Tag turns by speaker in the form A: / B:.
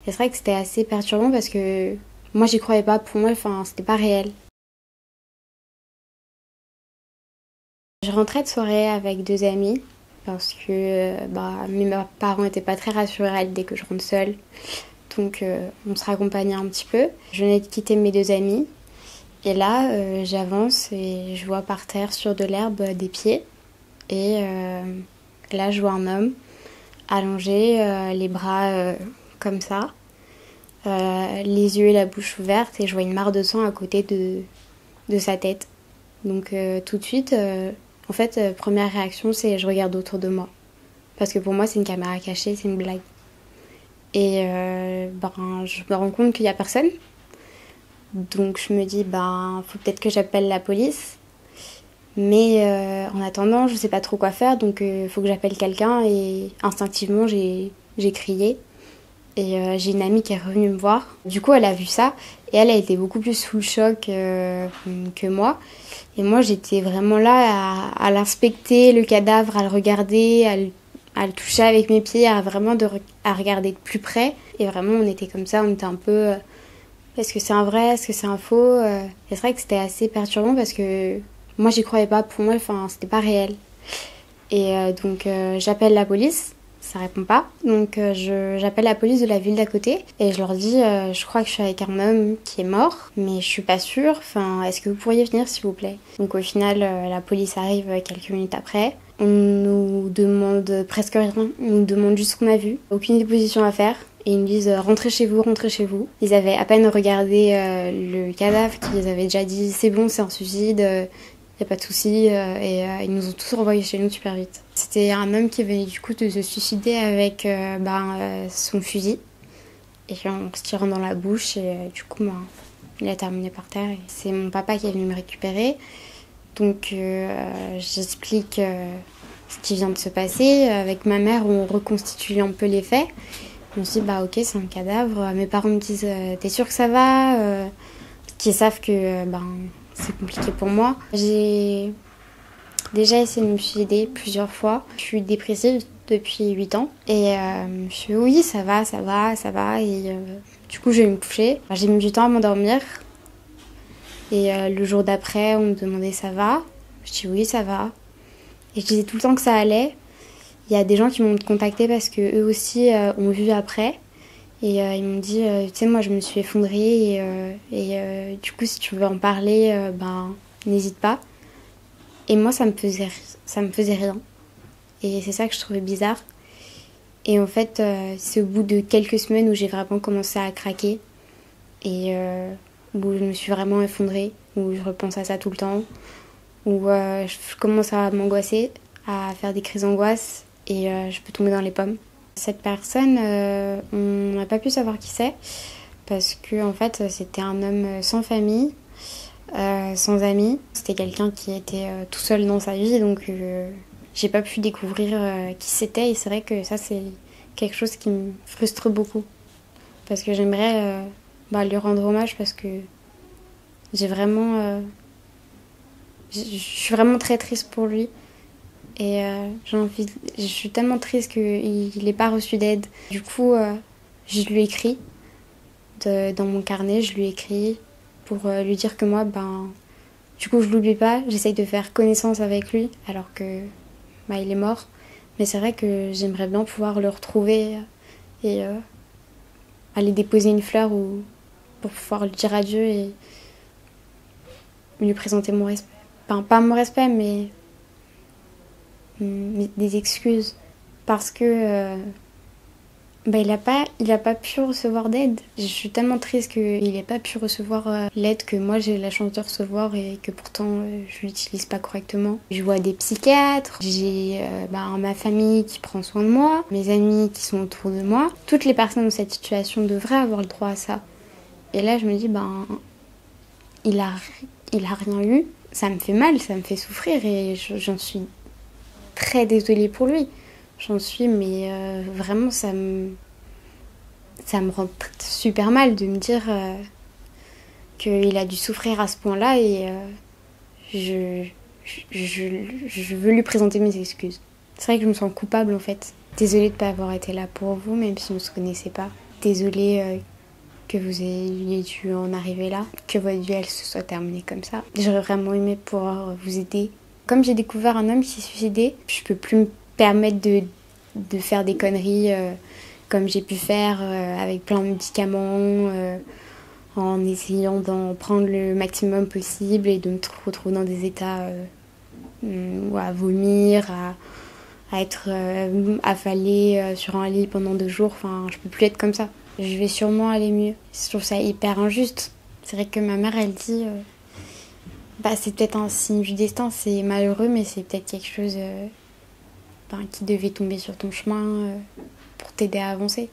A: Et c'est vrai que c'était assez perturbant parce que moi j'y croyais pas, pour moi c'était pas réel. Je rentrais de soirée avec deux amis parce que mes parents étaient pas très rassurés à l'idée que je rentre seule. Donc on se raccompagnait un petit peu. Je venais de quitter mes deux amis. Et là, j'avance et je vois par terre sur de l'herbe des pieds. Et là, je vois un homme allongé, les bras comme ça, les yeux et la bouche ouverts. Et je vois une mare de sang à côté de sa tête. Donc tout de suite, première réaction, c'est je regarde autour de moi. Parce que pour moi, c'est une caméra cachée, c'est une blague. Et je me rends compte qu'il n'y a personne. Donc je me dis, faut peut-être que j'appelle la police. Mais en attendant, je sais pas trop quoi faire, donc faut que j'appelle quelqu'un. Et instinctivement, j'ai crié. Et j'ai une amie qui est revenue me voir. Du coup, elle a vu ça. Et elle a été beaucoup plus sous le choc que moi. Et moi, j'étais vraiment là à l'inspecter, le cadavre, à le regarder, à le toucher avec mes pieds, à regarder de plus près. Et vraiment, on était comme ça, on était un peu... est-ce que c'est un vrai, est-ce que c'est un faux Et c'est vrai que c'était assez perturbant parce que moi, j'y croyais pas. Pour moi, c'était pas réel. Et j'appelle la police. Ça répond pas. Donc j'appelle la police de la ville d'à côté et je leur dis je crois que je suis avec un homme qui est mort, mais je suis pas sûre. Est-ce que vous pourriez venir s'il vous plaît? Donc au final, la police arrive quelques minutes après. On nous demande presque rien. On nous demande juste ce qu'on a vu. Aucune déposition à faire. Et ils nous disent rentrez chez vous, rentrez chez vous. Ils avaient à peine regardé le cadavre qu'ils avaient déjà dit c'est bon, c'est un suicide. Y a pas de souci, ils nous ont tous renvoyés chez nous super vite. C'était un homme qui venait du coup de se suicider avec son fusil et en se tirant dans la bouche et il a terminé par terre. Et c'est mon papa qui est venu me récupérer, donc j'explique ce qui vient de se passer. Avec ma mère, on reconstitue un peu les faits. On se dit ok, c'est un cadavre. Mes parents me disent t'es sûre que ça va Qui savent que c'est compliqué pour moi. J'ai déjà essayé de me suicider plusieurs fois. Je suis dépressive depuis 8 ans. Et je suis oui, ça va, ça va, ça va. Et du coup, je vais me coucher. J'ai mis du temps à m'endormir. Et le jour d'après, on me demandait ça va. Je dis oui, ça va. Et je disais tout le temps que ça allait. Il y a des gens qui m'ont contacté parce qu'eux aussi ont vu après. Et ils m'ont dit, tu sais, moi je me suis effondrée du coup si tu veux en parler, n'hésite pas. Et moi ça me faisait rien. Et c'est ça que je trouvais bizarre. Et en fait, c'est au bout de quelques semaines où j'ai vraiment commencé à craquer. Et où je me suis vraiment effondrée, où je repense à ça tout le temps. Où je commence à m'angoisser, à faire des crises d'angoisse et je peux tomber dans les pommes. Cette personne, on n'a pas pu savoir qui c'est parce que en fait, c'était un homme sans famille, sans amis. C'était quelqu'un qui était tout seul dans sa vie, donc j'ai pas pu découvrir qui c'était. Et c'est vrai que ça, c'est quelque chose qui me frustre beaucoup parce que j'aimerais lui rendre hommage parce que j'ai vraiment, je suis vraiment très triste pour lui. Et je suis tellement triste qu'il n'ait pas reçu d'aide. Du coup, je lui écris dans mon carnet, je lui écris pour lui dire que moi, du coup, je l'oublie pas. J'essaye de faire connaissance avec lui alors que il est mort. Mais c'est vrai que j'aimerais bien pouvoir le retrouver et aller déposer une fleur pour pouvoir lui dire adieu et lui présenter mon respect. Enfin, pas mon respect, mais des excuses parce que il a pas pu recevoir d'aide. Je suis tellement triste qu'il n'ait pas pu recevoir l'aide que moi j'ai la chance de recevoir et que pourtant je l'utilise pas correctement. Je vois des psychiatres, j'ai ma famille qui prend soin de moi, mes amis qui sont autour de moi. Toutes les personnes dans cette situation devraient avoir le droit à ça. Et là je me dis il a rien eu. Ça me fait mal, ça me fait souffrir et j'en suis très désolée pour lui. J'en suis, mais vraiment, ça me rend super mal de me dire qu'il a dû souffrir à ce point-là et je veux lui présenter mes excuses. C'est vrai que je me sens coupable en fait. Désolée de ne pas avoir été là pour vous, même si on ne se connaissait pas. désolée que vous ayez dû en arriver là, que votre vie elle se soit terminée comme ça. J'aurais vraiment aimé pouvoir vous aider. Comme j'ai découvert un homme qui s'est suicidé, je peux plus me permettre de faire des conneries comme j'ai pu faire avec plein de médicaments, en essayant d'en prendre le maximum possible et de me retrouver dans des états à vomir, à être affalée sur un lit pendant 2 jours. Enfin, je peux plus être comme ça. Je vais sûrement aller mieux. Je trouve ça hyper injuste. C'est vrai que ma mère, elle dit c'est peut-être un signe du destin, c'est malheureux, mais c'est peut-être quelque chose qui devait tomber sur ton chemin pour t'aider à avancer.